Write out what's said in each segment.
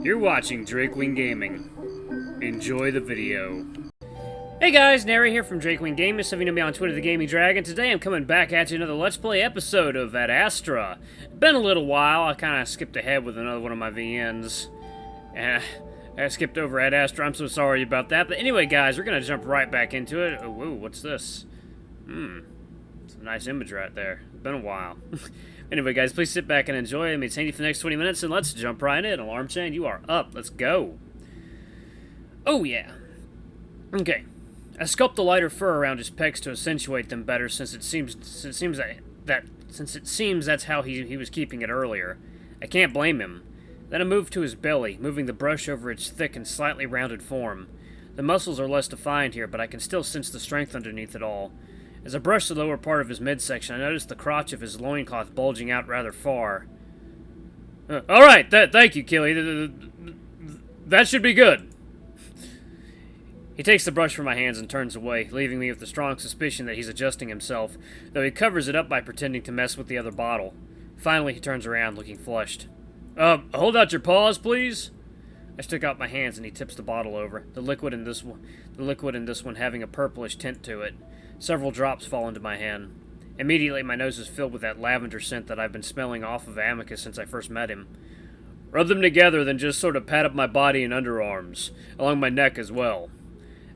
You're watching Drakewing Gaming. Enjoy the video. Hey guys, Nary here from Drakewing Gaming. Some of you know me on Twitter, the Gaming Dragon. Today I'm coming back at you another Let's Play episode of Adastra. Been a little while. I kind of skipped ahead with another one of my VNs. I skipped over Adastra. I'm so sorry about that. But anyway, guys, we're going to jump right back into it. Oh, whoa, what's this? It's a nice image right there. It's been a while. Anyway, guys, please sit back and enjoy. I'm entertaining you for the next 20 minutes, and let's jump right in. Alarm chain, you are up. Let's go. Oh, yeah. Okay. I sculpt the lighter fur around his pecs to accentuate them better, since it seems that's how he was keeping it earlier. I can't blame him. Then I moved to his belly, moving the brush over its thick and slightly rounded form. The muscles are less defined here, but I can still sense the strength underneath it all. As I brushed the lower part of his midsection, I noticed the crotch of his loincloth bulging out rather far. Alright, thank you, Killy. That should be good. He takes the brush from my hands and turns away, leaving me with the strong suspicion that he's adjusting himself, though he covers it up by pretending to mess with the other bottle. Finally, he turns around, looking flushed. Hold out your paws, please? I stick out my hands and he tips the bottle over, the liquid in this one having a purplish tint to it. Several drops fall into my hand. Immediately, my nose is filled with that lavender scent that I've been smelling off of Amicus since I first met him. Rub them together, then just sort of pat up my body and underarms, along my neck as well.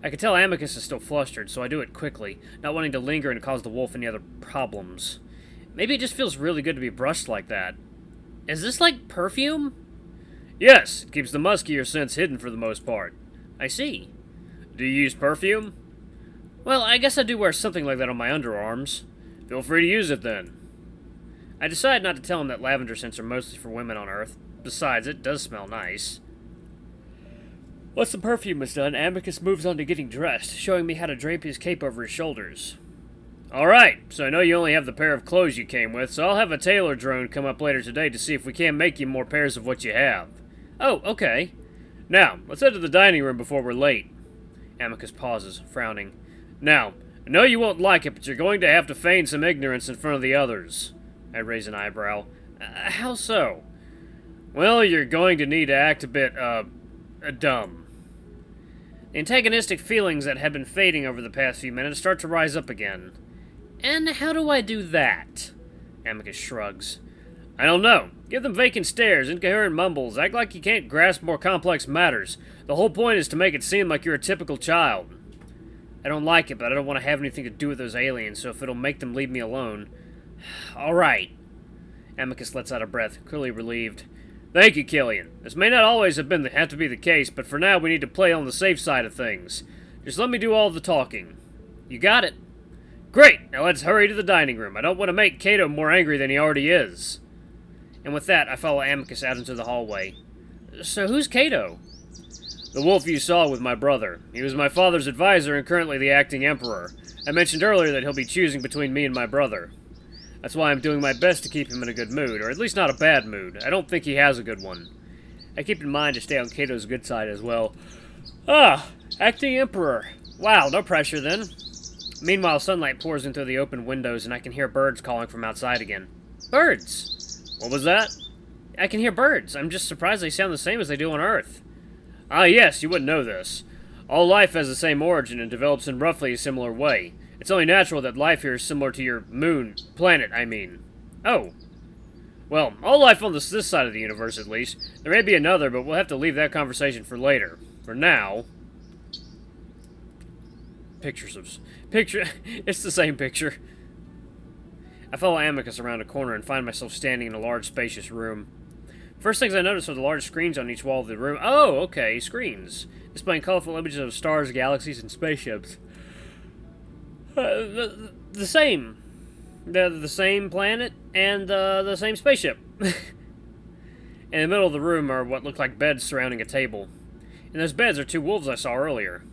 I can tell Amicus is still flustered, so I do it quickly, not wanting to linger and cause the wolf any other problems. Maybe it just feels really good to be brushed like that. Is this like perfume? Yes, it keeps the muskier scents hidden for the most part. I see. Do you use perfume? Well, I guess I do wear something like that on my underarms. Feel free to use it then. I decide not to tell him that lavender scents are mostly for women on Earth. Besides, it does smell nice. Once the perfume is done, Amicus moves on to getting dressed, showing me how to drape his cape over his shoulders. Alright, so I know you only have the pair of clothes you came with, so I'll have a tailor drone come up later today to see if we can't make you more pairs of what you have. Oh, okay. Now, let's head to the dining room before we're late. Amicus pauses, frowning. Now, I know you won't like it, but you're going to have to feign some ignorance in front of the others. I raise an eyebrow. How so? Well, you're going to need to act a bit, dumb. The antagonistic feelings that had been fading over the past few minutes start to rise up again. And how do I do that? Amicus shrugs. I don't know. Give them vacant stares, incoherent mumbles, act like you can't grasp more complex matters. The whole point is to make it seem like you're a typical child. I don't like it, but I don't want to have anything to do with those aliens, so if it'll make them leave me alone... Alright. Amicus lets out a breath, clearly relieved. Thank you, Killian. This may not always have to be the case, but for now we need to play on the safe side of things. Just let me do all the talking. You got it. Great! Now let's hurry to the dining room. I don't want to make Cato more angry than he already is. And with that, I follow Amicus out into the hallway. So who's Cato? The wolf you saw with my brother. He was my father's advisor and currently the acting emperor. I mentioned earlier that he'll be choosing between me and my brother. That's why I'm doing my best to keep him in a good mood, or at least not a bad mood. I don't think he has a good one. I keep in mind to stay on Cato's good side as well. Acting emperor. Wow, no pressure then. Meanwhile, sunlight pours in through the open windows and I can hear birds calling from outside again. Birds! What was that? I can hear birds. I'm just surprised they sound the same as they do on Earth. Ah, yes, you wouldn't know this. All life has the same origin and develops in roughly a similar way. It's only natural that life here is similar to your planet, I mean. Oh. Well, all life on this side of the universe, at least. There may be another, but we'll have to leave that conversation for later. For now... It's the same picture. I follow Amicus around a corner and find myself standing in a large, spacious room. First things I notice are the large screens on each wall of the room. Oh, okay, screens. Displaying colorful images of stars, galaxies, and spaceships. The same. The same planet and the same spaceship. In the middle of the room are what look like beds surrounding a table. In those beds are two wolves I saw earlier.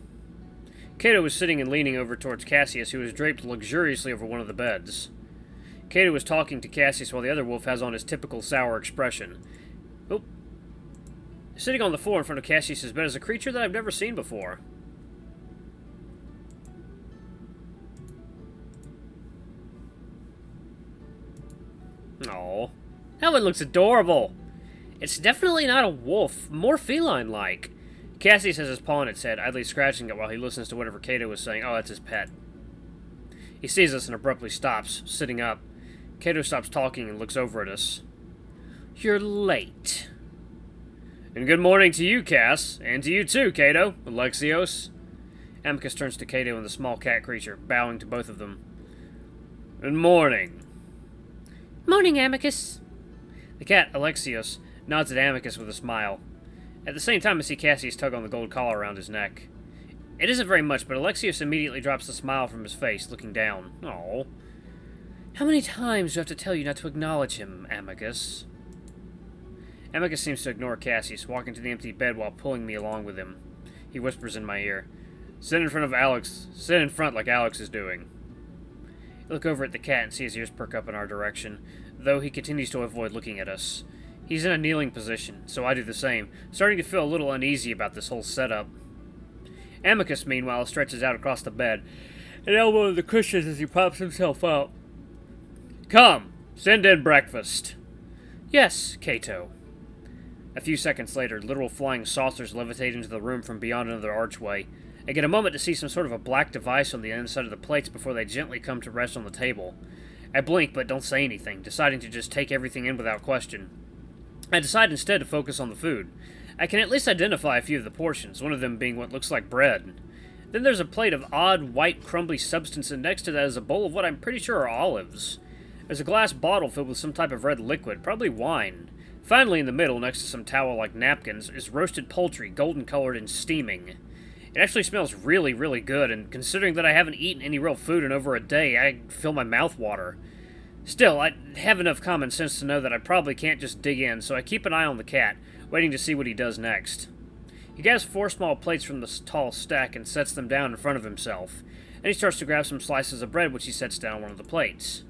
Cato was sitting and leaning over towards Cassius, who was draped luxuriously over one of the beds. Cato was talking to Cassius while the other wolf has on his typical sour expression. Oh. Sitting on the floor in front of Cassius's bed is a creature that I've never seen before. Aww. That one looks adorable. It's definitely not a wolf, more feline-like. Cassius has his paw on its head, idly scratching it while he listens to whatever Cato was saying. Oh, that's his pet. He sees us and abruptly stops, sitting up. Cato stops talking and looks over at us. You're late. And good morning to you, Cass. And to you too, Cato. Alexios. Amicus turns to Cato and the small cat creature, bowing to both of them. Good morning. Morning, Amicus. The cat, Alexios, nods at Amicus with a smile. At the same time, I see Cassius tug on the gold collar around his neck. It isn't very much, but Alexios immediately drops the smile from his face, looking down. Oh. How many times do I have to tell you not to acknowledge him, Amicus? Amicus seems to ignore Cassius, walking to the empty bed while pulling me along with him. He whispers in my ear, Sit in front like Alex is doing. I look over at the cat and see his ears perk up in our direction, though he continues to avoid looking at us. He's in a kneeling position, so I do the same, starting to feel a little uneasy about this whole setup. Amicus, meanwhile, stretches out across the bed, and elbows the cushions as he pops himself out. Come, send in breakfast. Yes, Cato. A few seconds later, literal flying saucers levitate into the room from beyond another archway. I get a moment to see some sort of a black device on the inside of the plates before they gently come to rest on the table. I blink but don't say anything, deciding to just take everything in without question. I decide instead to focus on the food. I can at least identify a few of the portions, one of them being what looks like bread. Then there's a plate of odd, white, crumbly substance, and next to that is a bowl of what I'm pretty sure are olives. There's a glass bottle filled with some type of red liquid, probably wine. Finally, in the middle, next to some towel-like napkins, is roasted poultry, golden-colored and steaming. It actually smells really, really good, and considering that I haven't eaten any real food in over a day, I feel my mouth water. Still, I have enough common sense to know that I probably can't just dig in, so I keep an eye on the cat, waiting to see what he does next. He grabs 4 small plates from the tall stack and sets them down in front of himself, and he starts to grab some slices of bread which he sets down on one of the plates.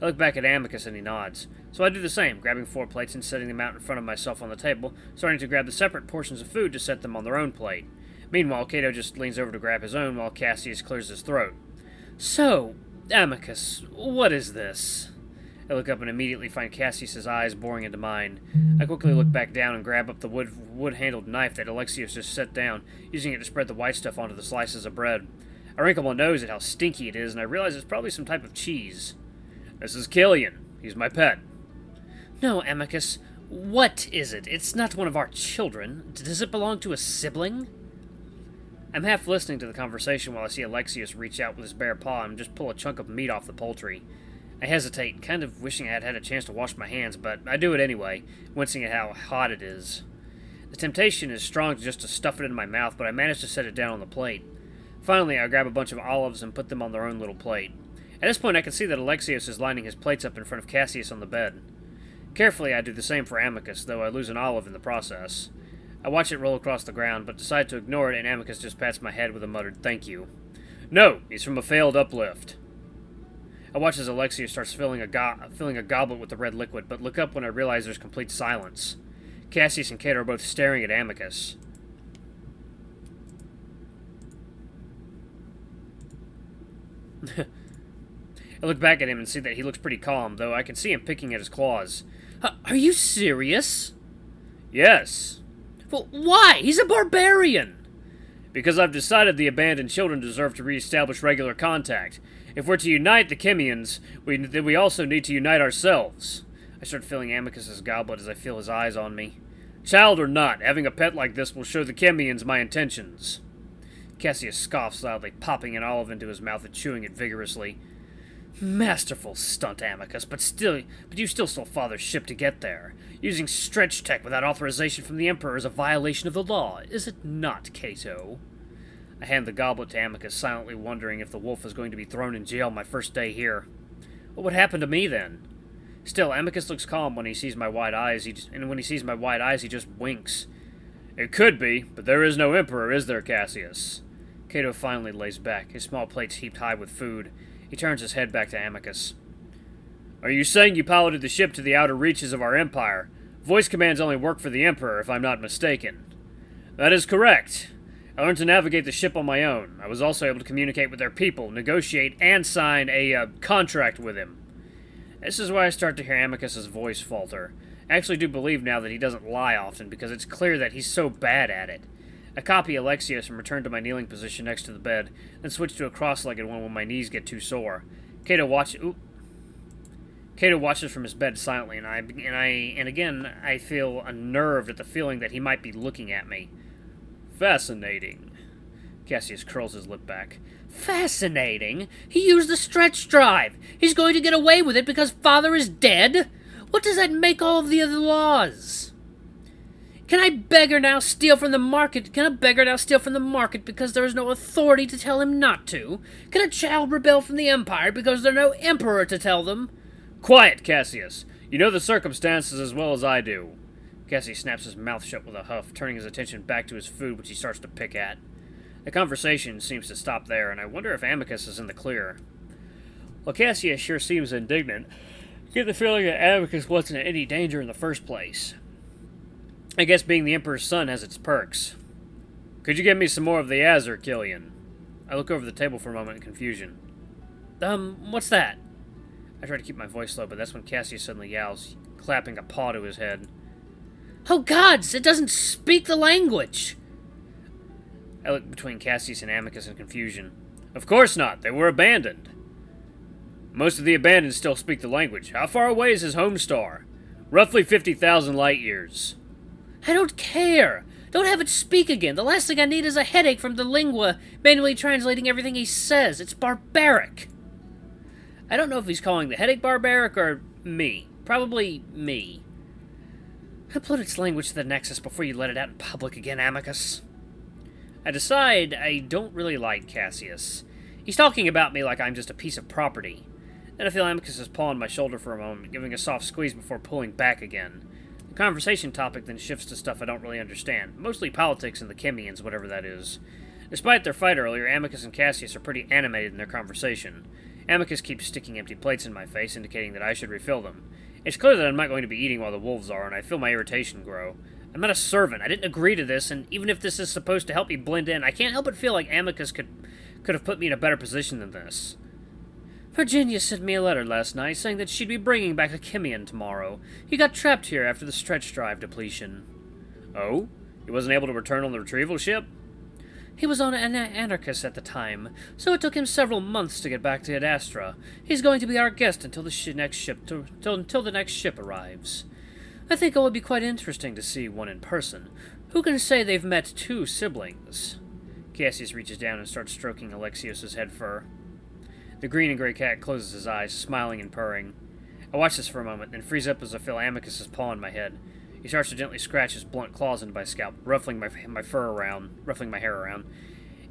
I look back at Amicus and he nods, so I do the same, grabbing 4 plates and setting them out in front of myself on the table, starting to grab the separate portions of food to set them on their own plate. Meanwhile, Cato just leans over to grab his own while Cassius clears his throat. So, Amicus, what is this? I look up and immediately find Cassius's eyes boring into mine. I quickly look back down and grab up the wood-handled knife that Alexios just set down, using it to spread the white stuff onto the slices of bread. I wrinkle my nose at how stinky it is, and I realize it's probably some type of cheese. This is Killian. He's my pet. No, Amicus. What is it? It's not one of our children. Does it belong to a sibling? I'm half listening to the conversation while I see Alexios reach out with his bare paw and just pull a chunk of meat off the poultry. I hesitate, kind of wishing I had had a chance to wash my hands, but I do it anyway, wincing at how hot it is. The temptation is strong just to stuff it in my mouth, but I manage to set it down on the plate. Finally, I grab a bunch of olives and put them on their own little plate. At this point, I can see that Alexios is lining his plates up in front of Cassius on the bed. Carefully, I do the same for Amicus, though I lose an olive in the process. I watch it roll across the ground, but decide to ignore it, and Amicus just pats my head with a muttered thank you. No, he's from a failed uplift. I watch as Alexios starts filling a goblet with the red liquid, but look up when I realize there's complete silence. Cassius and Cato are both staring at Amicus. I look back at him and see that he looks pretty calm, though I can see him picking at his claws. Are you serious? Yes. Well, why? He's a barbarian! Because I've decided the abandoned children deserve to re-establish regular contact. If we're to unite the Chemians, then we also need to unite ourselves. I start filling Amicus's goblet as I feel his eyes on me. Child or not, having a pet like this will show the Chemians my intentions. Cassius scoffs loudly, popping an olive into his mouth and chewing it vigorously. Masterful stunt, Amicus, but you still stole Father's ship to get there. Using stretch tech without authorization from the Emperor is a violation of the law, is it not, Cato? I hand the goblet to Amicus, silently wondering if the wolf is going to be thrown in jail my first day here. What would happen to me then? Still, Amicus looks calm when he sees my wide eyes, and when he sees my wide eyes, he just winks. It could be, but there is no Emperor, is there, Cassius? Cato finally lays back, his small plates heaped high with food. He turns his head back to Amicus. Are you saying you piloted the ship to the outer reaches of our empire? Voice commands only work for the Emperor, if I'm not mistaken. That is correct. I learned to navigate the ship on my own. I was also able to communicate with their people, negotiate, and sign a contract with him. This is why I start to hear Amicus's voice falter. I actually do believe now that he doesn't lie often, because it's clear that he's so bad at it. I copy Alexios and return to my kneeling position next to the bed, then switch to a cross-legged one when my knees get too sore. Cato watches from his bed silently, and again I feel unnerved at the feeling that he might be looking at me. Fascinating. Cassius curls his lip back. Fascinating? He used the stretch drive. He's going to get away with it because Father is dead? What does that make all of the other laws? Can a beggar now steal from the market because there is no authority to tell him not to? Can a child rebel from the Empire because there's no emperor to tell them? Quiet, Cassius. You know the circumstances as well as I do. Cassius snaps his mouth shut with a huff, turning his attention back to his food, which he starts to pick at. The conversation seems to stop there, and I wonder if Amicus is in the clear. Well, Cassius sure seems indignant. I get the feeling that Amicus wasn't in any danger in the first place. I guess being the Emperor's son has its perks. Could you give me some more of the Azure, Killian? I look over the table for a moment in confusion. What's that? I try to keep my voice low, but that's when Cassius suddenly yowls, clapping a paw to his head. Oh gods, it doesn't speak the language! I look between Cassius and Amicus in confusion. Of course not, they were abandoned. Most of the abandoned still speak the language. How far away is his home star? Roughly 50,000 light years. I don't care! Don't have it speak again. The last thing I need is a headache from the lingua, manually translating everything he says. It's barbaric. I don't know if he's calling the headache barbaric or me. Probably me. Upload its language to the Nexus before you let it out in public again, Amicus. I decide I don't really like Cassius. He's talking about me like I'm just a piece of property. Then I feel Amicus's paw on my shoulder for a moment, giving a soft squeeze before pulling back again. The conversation topic then shifts to stuff I don't really understand, mostly politics and the Chemians, whatever that is. Despite their fight earlier, Amicus and Cassius are pretty animated in their conversation. Amicus keeps sticking empty plates in my face, indicating that I should refill them. It's clear that I'm not going to be eating while the wolves are, and I feel my irritation grow. I'm not a servant. I didn't agree to this, and even if this is supposed to help me blend in, I can't help but feel like Amicus could have put me in a better position than this. Virginia sent me a letter last night saying that she'd be bringing back a Chemian tomorrow. He got trapped here after the stretch drive depletion. Oh? He wasn't able to return on the retrieval ship? He was on an Anarchus at the time, so it took him several months to get back to Adastra. He's going to be our guest until the next ship arrives. I think it would be quite interesting to see one in person. Who can say they've met two siblings? Cassius reaches down and starts stroking Alexios' head fur. The green and gray cat closes his eyes, smiling and purring. I watch this for a moment, then freeze up as I feel Amicus's paw on my head. He starts to gently scratch his blunt claws into my scalp, ruffling my hair around.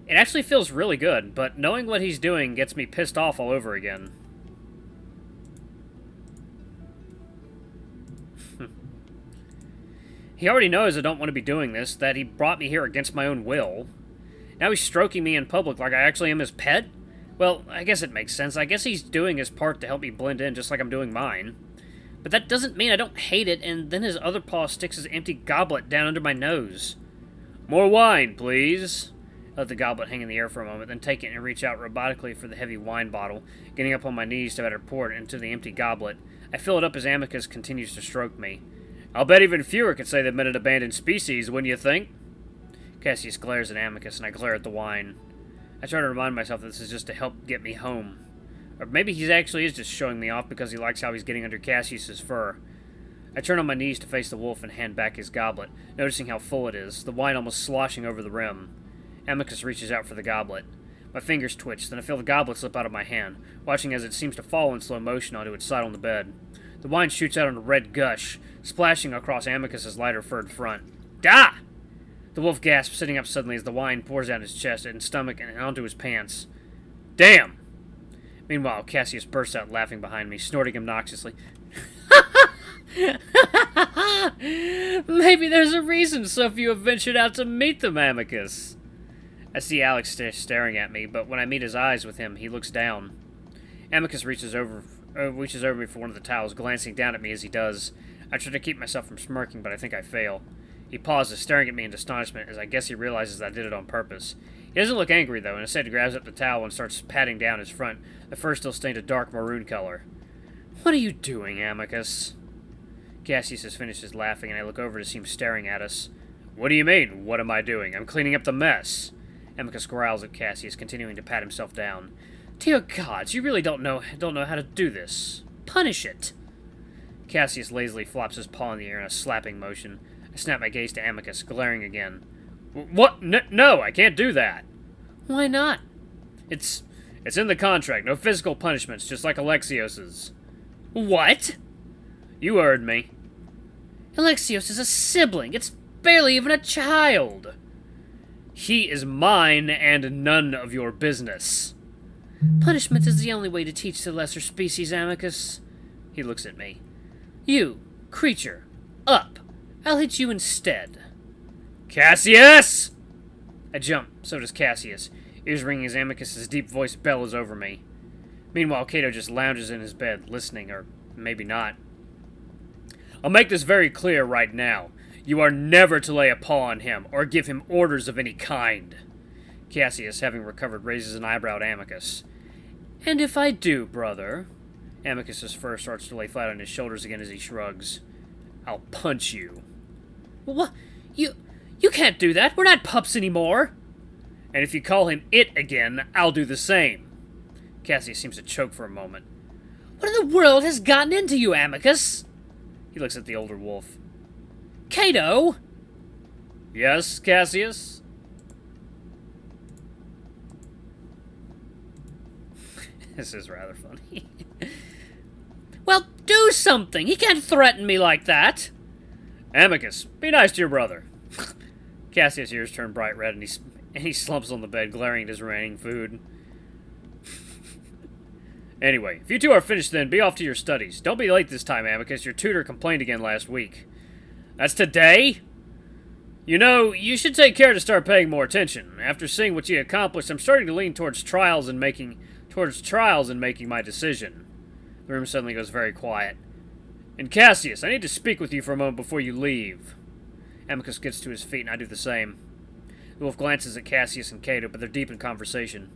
It actually feels really good, but knowing what he's doing gets me pissed off all over again. He already knows I don't want to be doing this, that he brought me here against my own will. Now he's stroking me in public like I actually am his pet? Well, I guess it makes sense. I guess he's doing his part to help me blend in just like I'm doing mine. But that doesn't mean I don't hate it, and then his other paw sticks his empty goblet down under my nose. More wine, please. I let the goblet hang in the air for a moment, then take it and reach out robotically for the heavy wine bottle, getting up on my knees to better pour it into the empty goblet. I fill it up as Amicus continues to stroke me. I'll bet even fewer could say they've met an abandoned species, wouldn't you think? Cassius glares at Amicus, and I glare at the wine. I try to remind myself that this is just to help get me home. Or maybe he actually is just showing me off because he likes how he's getting under Cassius's fur. I turn on my knees to face the wolf and hand back his goblet, noticing how full it is, the wine almost sloshing over the rim. Amicus reaches out for the goblet. My fingers twitch, then I feel the goblet slip out of my hand, watching as it seems to fall in slow motion onto its side on the bed. The wine shoots out in a red gush, splashing across Amicus's lighter furred front. Da! The wolf gasps, sitting up suddenly as the wine pours down his chest and stomach and onto his pants. Damn! Meanwhile, Cassius bursts out laughing behind me, snorting obnoxiously. Maybe there's a reason so few have ventured out to meet them, Amicus. I see Alex staring at me, but when I meet his eyes with him, he looks down. Amicus reaches over me for one of the towels, glancing down at me as he does. I try to keep myself from smirking, but I think I fail. He pauses, staring at me in astonishment, as I guess he realizes I did it on purpose. He doesn't look angry, though, and instead grabs up the towel and starts patting down his front, the fur still stained a dark maroon color. What are you doing, Amicus? Cassius has finished his laughing, and I look over to see him staring at us. What do you mean, what am I doing? I'm cleaning up the mess. Amicus growls at Cassius, continuing to pat himself down. Dear gods, you really don't know how to do this. Punish it. Cassius lazily flops his paw in the air in a slapping motion. I snap my gaze to Amicus, glaring again. What? No, I can't do that. Why not? It's in the contract. No physical punishments, just like Alexios's. What? You heard me. Alexios is a sibling. It's barely even a child. He is mine and none of your business. Punishment is the only way to teach the lesser species, Amicus. He looks at me. You, creature, up. I'll hit you instead. Cassius! I jump, so does Cassius, ears ringing as Amicus's deep voice bellows over me. Meanwhile, Cato just lounges in his bed, listening, or maybe not. I'll make this very clear right now. You are never to lay a paw on him, or give him orders of any kind. Cassius, having recovered, raises an eyebrow at Amicus. And if I do, brother? Amicus's fur starts to lay flat on his shoulders again as he shrugs. I'll punch you. What? You can't do that. We're not pups anymore. And if you call him it again, I'll do the same. Cassius seems to choke for a moment. What in the world has gotten into you, Amicus? He looks at the older wolf. Cato? Yes, Cassius? This is rather funny. Well, do something. He can't threaten me like that. Amicus, be nice to your brother. Cassius' ears turn bright red, and he slumps on the bed, glaring at his remaining food. Anyway, if you two are finished then, be off to your studies. Don't be late this time, Amicus. Your tutor complained again last week. That's today? You know, you should take care to start paying more attention. After seeing what you accomplished, I'm starting to lean towards trials and making my decision. The room suddenly goes very quiet. And Cassius, I need to speak with you for a moment before you leave. Amicus gets to his feet, and I do the same. The wolf glances at Cassius and Cato, but they're deep in conversation.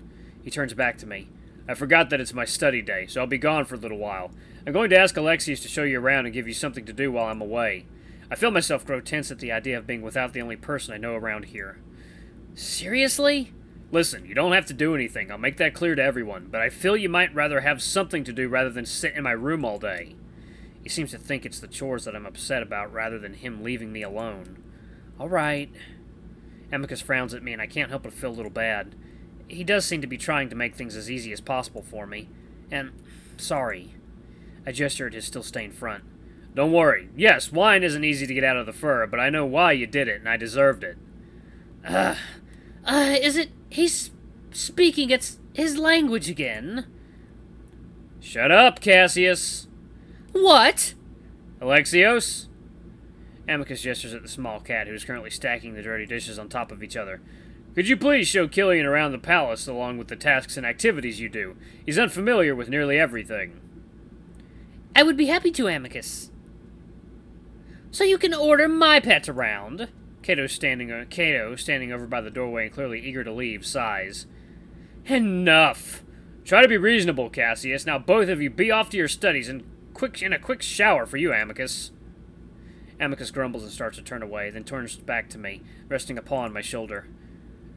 He turns back to me. I forgot that it's my study day, so I'll be gone for a little while. I'm going to ask Alexios to show you around and give you something to do while I'm away. I feel myself grow tense at the idea of being without the only person I know around here. Seriously? Listen, you don't have to do anything. I'll make that clear to everyone, but I feel you might rather have something to do rather than sit in my room all day. He seems to think it's the chores that I'm upset about rather than him leaving me alone. All right. Amicus frowns at me, and I can't help but feel a little bad. He does seem to be trying to make things as easy as possible for me. And, sorry. I gesture at his still-stained front. Don't worry. Yes, wine isn't easy to get out of the fur, but I know why you did it, and I deserved it. Is it... He's speaking his language again? Shut up, Cassius. What? Alexios? Amicus gestures at the small cat, who is currently stacking the dirty dishes on top of each other. Could you please show Killian around the palace along with the tasks and activities you do? He's unfamiliar with nearly everything. I would be happy to, Amicus. So you can order my pet around? Cato, standing over by the doorway and clearly eager to leave, sighs. Enough! Try to be reasonable, Cassius. Now both of you be off to your studies and a quick shower for you, Amicus. Amicus grumbles and starts to turn away, then turns back to me, resting a paw on my shoulder.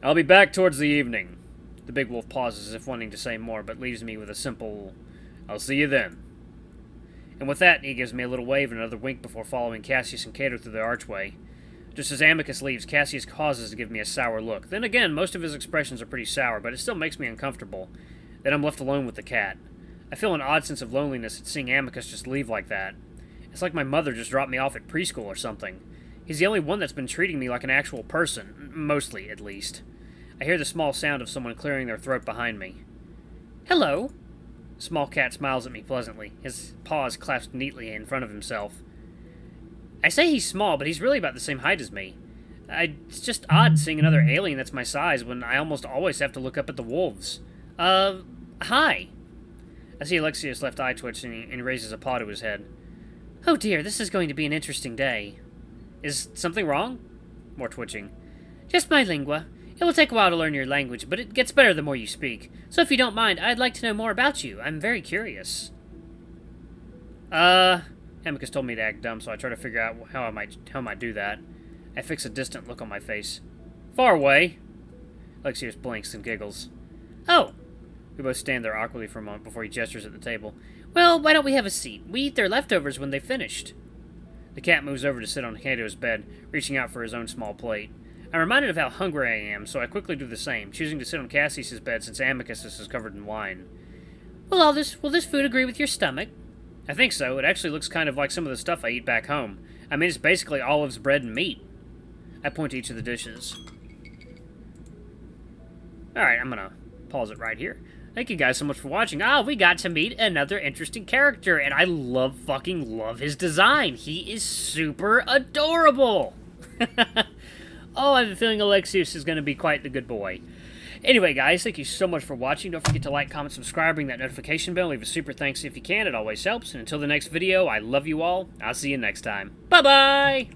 I'll be back towards the evening. The big wolf pauses as if wanting to say more, but leaves me with a simple, I'll see you then. And with that, he gives me a little wave and another wink before following Cassius and Cato through the archway. Just as Amicus leaves, Cassius pauses to give me a sour look. Then again, most of his expressions are pretty sour, but it still makes me uncomfortable. Then I'm left alone with the cat. I feel an odd sense of loneliness at seeing Amicus just leave like that. It's like my mother just dropped me off at preschool or something. He's the only one that's been treating me like an actual person. Mostly, at least. I hear the small sound of someone clearing their throat behind me. Hello. The small cat smiles at me pleasantly, his paws clasped neatly in front of himself. I say he's small, but he's really about the same height as me. It's just odd seeing another alien that's my size when I almost always have to look up at the wolves. Hi. I see Alexios' left eye twitch and he raises a paw to his head. Oh dear, this is going to be an interesting day. Is something wrong? More twitching. Just my lingua. It will take a while to learn your language, but it gets better the more you speak. So if you don't mind, I'd like to know more about you. I'm very curious. Amicus told me to act dumb, so I try to figure out how I might do that. I fix a distant look on my face. Far away! Alexios blinks and giggles. Oh! We both stand there awkwardly for a moment before he gestures at the table. Well, why don't we have a seat? We eat their leftovers when they've finished. The cat moves over to sit on Cato's bed, reaching out for his own small plate. I'm reminded of how hungry I am, so I quickly do the same, choosing to sit on Cassius' bed since Amicus is covered in wine. Will this food agree with your stomach? I think so. It actually looks kind of like some of the stuff I eat back home. I mean, it's basically olives, bread, and meat. I point to each of the dishes. Alright, I'm gonna pause it right here. Thank you guys so much for watching. We got to meet another interesting character, and I fucking love his design. He is super adorable. Oh, I have a feeling Alexios is going to be quite the good boy. Anyway, guys, thank you so much for watching. Don't forget to like, comment, subscribe, ring that notification bell. Leave a super thanks if you can. It always helps. And until the next video, I love you all. I'll see you next time. Bye-bye!